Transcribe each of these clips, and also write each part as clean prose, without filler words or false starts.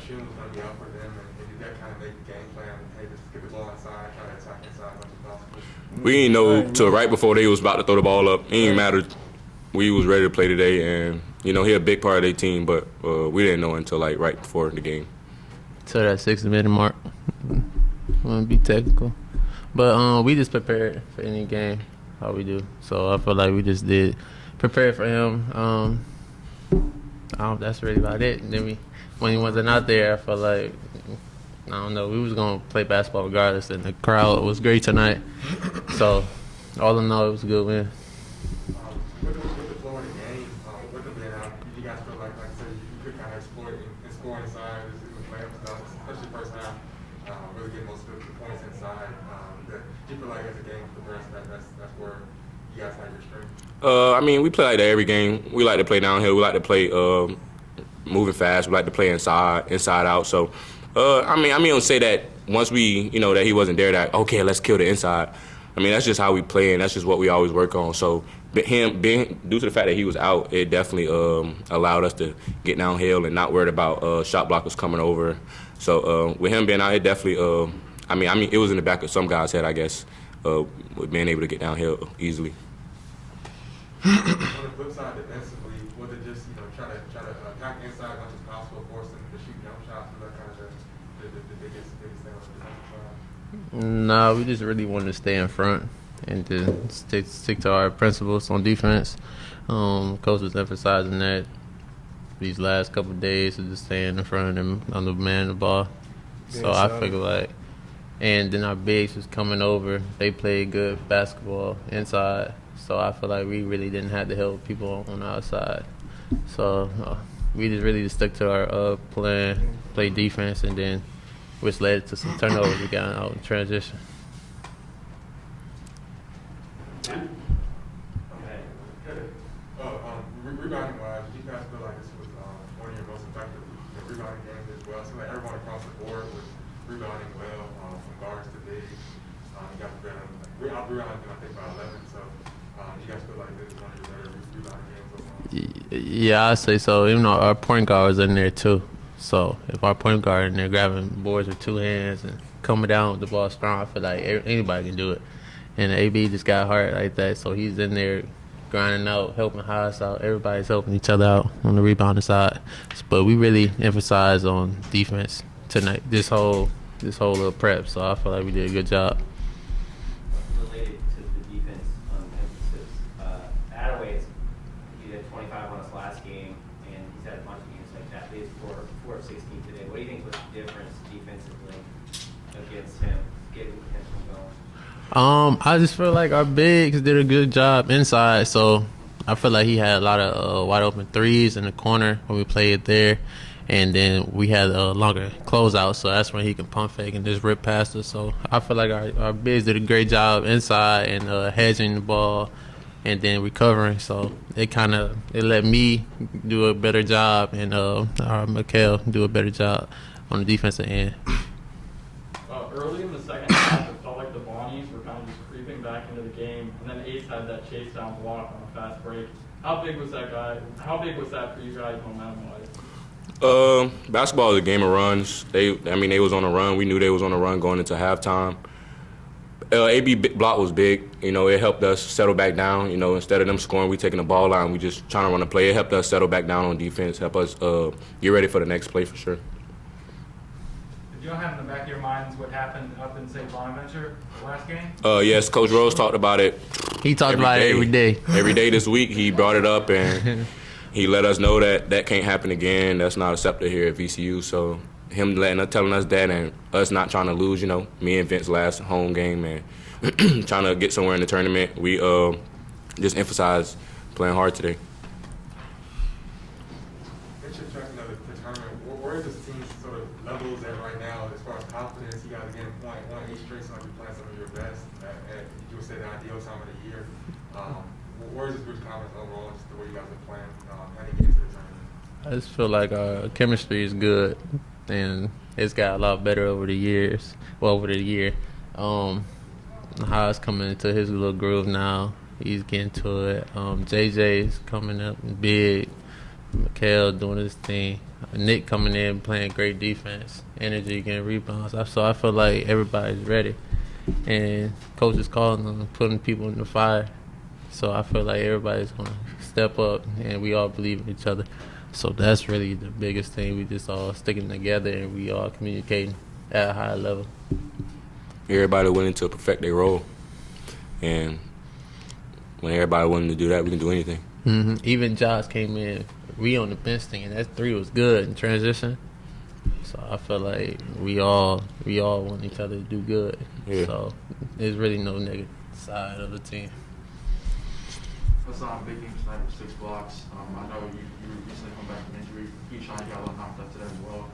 shooting was going to be out for them, and did that kind of make the game plan? Hey, just get the ball inside, try to attack inside as much as possible. We didn't know till right before they was about to throw the ball up. It didn't matter. We was ready to play today, and he a big part of their team, but we didn't know until like right before the game. To that 60-minute mark, want to be technical, but we just prepared for any game, how we do. So I feel like we just did prepare for him. That's really about it. And then when he wasn't out there, I felt like I don't know. We was gonna play basketball regardless, and the crowd was great tonight. So all in all, it was a good win. With the flow of the game, with them being out, you guys feel like I said, you could kind of exploit and score inside in the playoff stuff, especially first half, really get most of the points inside. Do you feel like as a game progressed, that's where you guys had your strength? We play like that every game. We like to play downhill. We like to play moving fast. We like to play inside out. So, don't say that once we, that he wasn't there, that, okay, let's kill the inside. That's just how we play, and that's just what we always work on. So, him being due to the fact that he was out, it definitely allowed us to get downhill and not worried about shot blockers coming over. So, with him being out, it definitely, it was in the back of some guys' head, I guess, with being able to get downhill easily. On the flip side, defensively, was it just try to attack inside as much as possible, force them to shoot jump shots? Was that kind of the biggest thing on the defensive side? No, we just really wanted to stay in front and to stick to our principles on defense. Coach was emphasizing that these last couple of days of just staying in front of them on the man the ball. So I figured like, and then our bigs was coming over. They played good basketball inside. So I feel like we really didn't have to help people on the outside. So we just really stuck to our plan, play defense, and then which led to some turnovers we got out in transition. Rebounding wise, do you guys feel like this was one of your most effective rebounding games as well? So like everyone across the board was rebounding well, from guards to bigs. You guys were out-rebounding, I think, by 11. So do you guys feel like this is one of your better rebounding games overall? Yeah, I'd say so. Even though our point guard was in there too. So if our point guard in there grabbing boards with two hands and coming down with the ball strong, I feel like anybody can do it. And the AB just got hard like that, so he's in there grinding out, helping Haas out. Everybody's helping each other out on the rebounding side. But we really emphasize on defense tonight, this whole little prep. So I feel like we did a good job. Related to the defense emphasis, Attaway, he had 25 on his last game, and he's had a bunch of games like that. He has 4 of 16 today. What do you think was the difference defensively against him, getting him going? I just feel like our bigs did a good job inside, so I feel like he had a lot of wide open threes in the corner when we played there, and then we had a longer closeout, so that's when he can pump fake and just rip past us. So I feel like our bigs did a great job inside and hedging the ball and then recovering. So it let me do a better job and our Mikhail do a better job on the defensive end. Early in the second half, it felt like the Bonnies were kind of just creeping back into the game, and then Ace had that chase down block on a fast break. How big was that for you guys momentum-wise? Basketball is a game of runs. They was on a run. We knew they was on a run going into halftime. AB block was big. It helped us settle back down. Instead of them scoring, we taking the ball out and we just trying to run a play. It helped us settle back down on defense, help us get ready for the next play for sure. You don't have in the back of your minds what happened up in, say, Bonaventure the last game? Yes, Coach Rose talked about it. He talked about it every day. Every day this week, he brought it up, and he let us know that can't happen again. That's not accepted here at VCU. So him telling us that and us not trying to lose, me and Vince last home game and trying to get somewhere in the tournament, we just emphasized playing hard today. Where does the team sort of levels at right now as far as confidence? You guys again one each straight, so you're playing some of your best at you would say the ideal time of the year. Where is this group's confidence overall, just the way you guys are playing heading into the tournament? I just feel like our chemistry is good, and it's got a lot better over the years. Well, over the year, Haas coming into his little groove now. He's getting to it. JJ's coming up big. Mikhail doing his thing. Nick coming in playing great defense, energy, getting rebounds. So I feel like everybody's ready, and coach is calling them, putting people in the fire. So I feel like everybody's gonna step up, and we all believe in each other. So that's really the biggest thing. We just all sticking together, and we all communicating at a high level. Everybody willing to perfect their role, and when everybody willing to do that, we can do anything. Mm-hmm. Even Josh came in. We on the bench thing, and that 3 was good in transition. So I feel like we all want each other to do good. Yeah. So there's really no negative side of the team. That's big game tonight with 6 blocks. I know you recently come back from injury. Keyshawn, you got a lot knocked up today as well.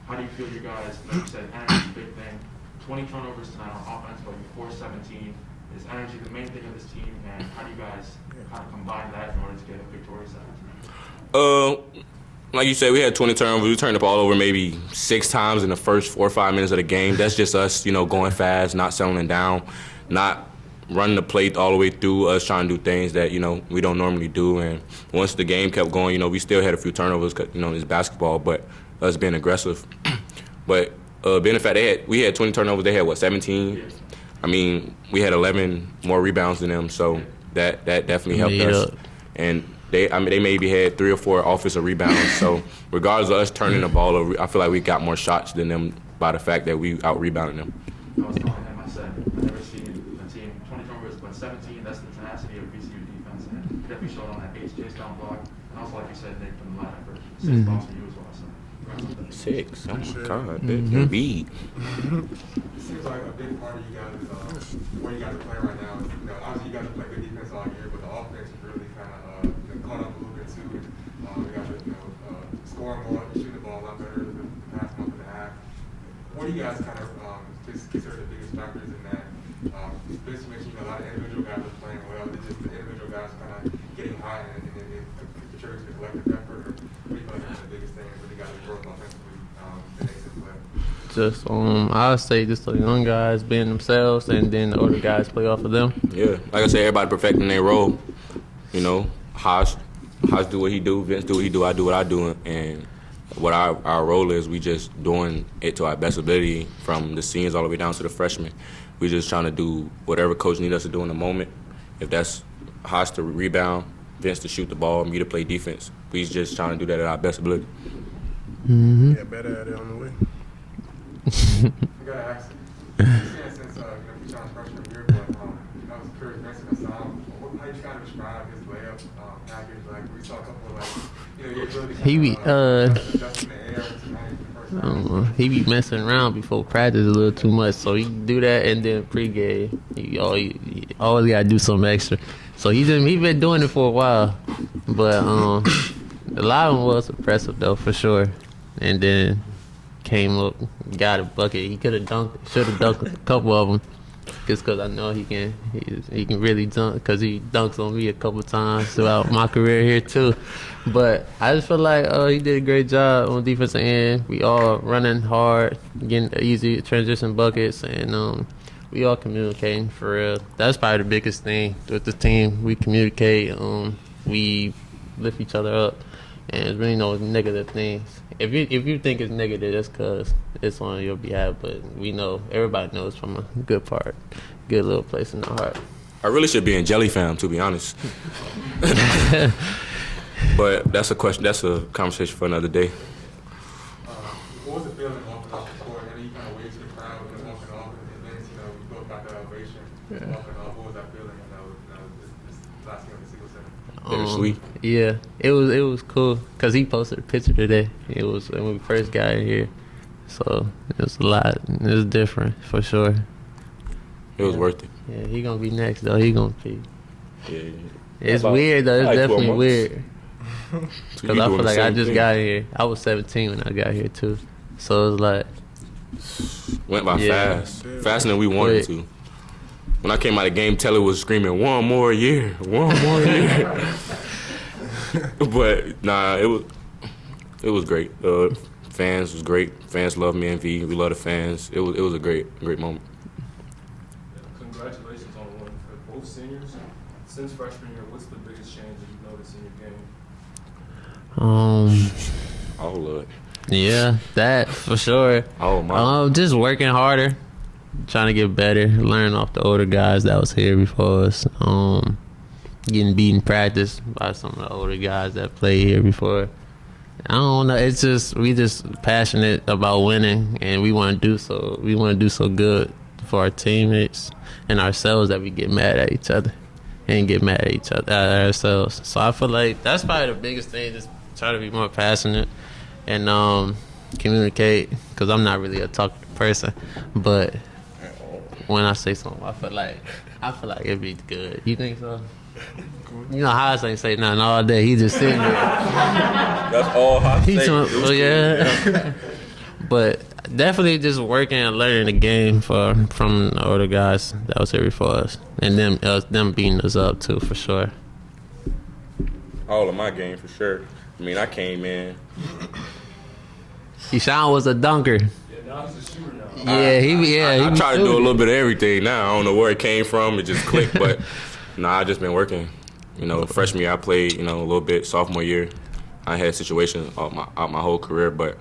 How do you feel you guys, like you said, energy is a big thing. 20 turnovers tonight on offense, but you forced 17. Is energy the main thing of this team, and how do you guys kind of combine that in order to get a victorious out tonight? Like you said, we had 20 turnovers. We turned the ball over maybe 6 times in the first 4 or 5 minutes of the game. That's just us, going fast, not settling down, not running the plate all the way through, us trying to do things that, we don't normally do. And once the game kept going, we still had a few turnovers, it's basketball, but us being aggressive. But being the fact we had 20 turnovers, they had, 17? I mean, we had 11 more rebounds than them, so that definitely helped us. And they maybe had 3 or 4 offensive rebounds. So regardless of us turning the ball over, I feel like we got more shots than them by the fact that we out-rebounded them. I was telling him, I said, I've never seen a team 20 turnovers, but 17, that's the tenacity of VCU defense. And you definitely showed on that chase down block. And also, like you said, Nick, from the line effort, 6 blocks for you as well. So, 6. Oh, my God. Big beat. It seems like a big part of you guys is where you guys are playing right now. Obviously you guys have played good defense all year, but the offense is really kind of caught up a little bit too. You guys are scoring more, you shoot the ball a lot better the past month and a half. What do you guys kind of just consider the biggest factors in that? This mentioned a lot of individual guys are playing well. It's just the individual guys kind of getting hot and it contributes to the collective effort. Or what do you feel like is the biggest thing for the guys that growth offensively that makes it play? Just I would say just the young guys being themselves, and then the older guys play off of them. Yeah, like I said, everybody perfecting their role. Haas do what he do, Vince do what he do, I do what I do, and what our role is, we just doing it to our best ability from the seniors all the way down to the freshmen. We just trying to do whatever coach needs us to do in the moment. If that's Haas to rebound, Vince to shoot the ball, me to play defense, we just trying to do that at our best ability. Mm-hmm. Yeah, better at it on the way. I gotta ask you, since Keyshawn's freshman year, but I was curious, Vincent Assam, how you kind of describe his layup package? Like we saw a couple of He be adjusting the air tonight for the first time. he be messing around before practice a little too much, so he do that, and then pregame he always gotta do something extra. So he been doing it for a while, but a lot of them was impressive though for sure, and then came up, got a bucket. He should have dunked a couple of them, just because I know he can really dunk, because he dunks on me a couple times throughout my career here too. But I just feel like he did a great job on defensive end. We all running hard, getting easy transition buckets, and we all communicating for real. That's probably the biggest thing with the team. We communicate, we lift each other up, and there's really no negative things. If you think it's negative, that's because it's on your behalf. But we know, everybody knows from a good part, good little place in the heart. I really should be in Jelly Fam, to be honest. But that's a question. That's a conversation for another day. What was the feeling walking off the court? And then you kind of wave to the crowd and walking off, and then you both got that ovation. Walking off, what was that feeling? This last game of the single center. Bittersweet. Yeah, it was cool because he posted a picture today. It was when we first got in here, so it was a lot. It was different for sure. It was worth it. Yeah, he gonna be next though. He gonna be. Yeah. It's weird though. It's like 12 definitely months. weird. So Because you I doing feel the like I same just thing. got here. I was 17 when I got here too, so it was like Went by Yeah. fast. Faster than we wanted to. When I came out of the game, Telly was screaming, "1 more year, 1 more year." But nah, it was great. Fans was great. Fans love me and V. We love the fans. It was a great moment. Congratulations on one for both seniors. Since freshman year, what's the biggest change that you've noticed in your game? Oh Lord. Yeah, that for sure. Oh my. Just working harder, trying to get better, learning off the older guys that was here before us. Getting beat in practice by some of the older guys that played here before. I don't know. It's just we just passionate about winning, and we want to do so. We want to do so good for our teammates and ourselves that we get mad at each other and get mad at ourselves. So I feel like that's probably the biggest thing. Just try to be more passionate and communicate, because I'm not really a talkative person. But when I say something, I feel like it'd be good. You think so? You know, Haas ain't say nothing all day. He just sitting there. That's all I say. Oh yeah. But definitely just working and learning the game from the older guys that was here before us, and them beating us up too, for sure. All of my game for sure. I mean, I came in. Keyshawn was a dunker. Now he's a shooter now. I try to do a little bit of everything now. I don't know where it came from. It just clicked, but I just been working. You know, freshman year I played, a little bit. Sophomore year, I had situations out my whole career, but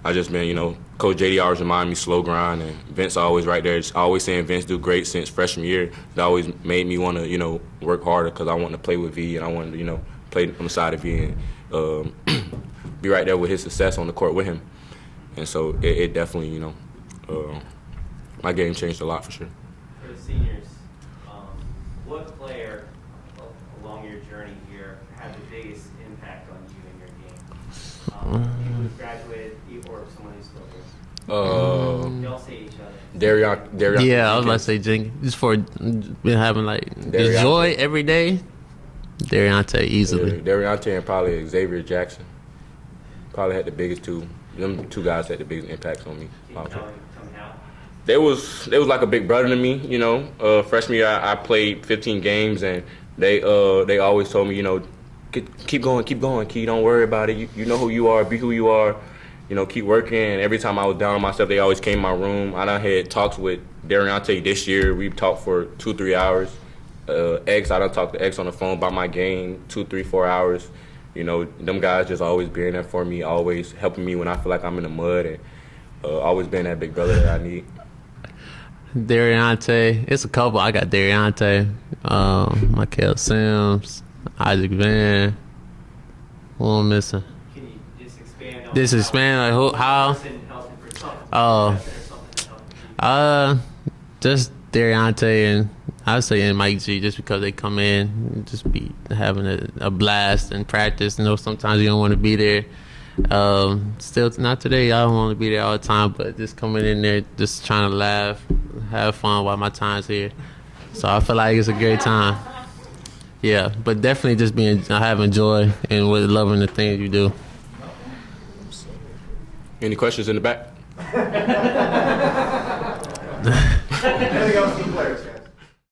I just been, Coach JD always remind me slow grind, and Vince always right there. Just always saying Vince do great since freshman year. It always made me want to, work harder, because I wanted to play with V, and I wanted to, play on the side of V and be right there with his success on the court with him. And so it definitely, my game changed a lot for sure. For the seniors, what player along your journey here had the biggest impact on you and your game? You who graduated or someone who's still here? Y'all say each other. Darion. Yeah, I was about to say Jenkins. Just for been having the joy every day. Dariante easily. Dariante and probably Xavier Jackson probably had the biggest two. Them two guys had the biggest impacts on me. Can you tell me how? They was like a big brother to me. Freshman year I played 15 games, and they always told me, keep going, Key. Don't worry about it. You know who you are. Be who you are. Keep working. And every time I was down on myself, they always came in my room. I done had talks with Dariante this year. We talked for 2-3 hours. I done talked to X on the phone about my game 2, 3, 4 hours. Them guys just always being there for me, always helping me when I feel like I'm in the mud, and always being that big brother that I need. Dariante, it's a couple. I got Dariante, Michael Sims, Isaac Van. Who I'm missing? Can you just expand on How? Just Dariante and I would say and Mike G, just because they come in and just be having a blast in practice. Sometimes you don't want to be there. Still, not today. I don't want to be there all the time, but just coming in there, just trying to laugh, have fun while my time's here. So I feel like it's a great time. Yeah, but definitely just having joy and with loving the things you do. Any questions in the back? Anything else, team players?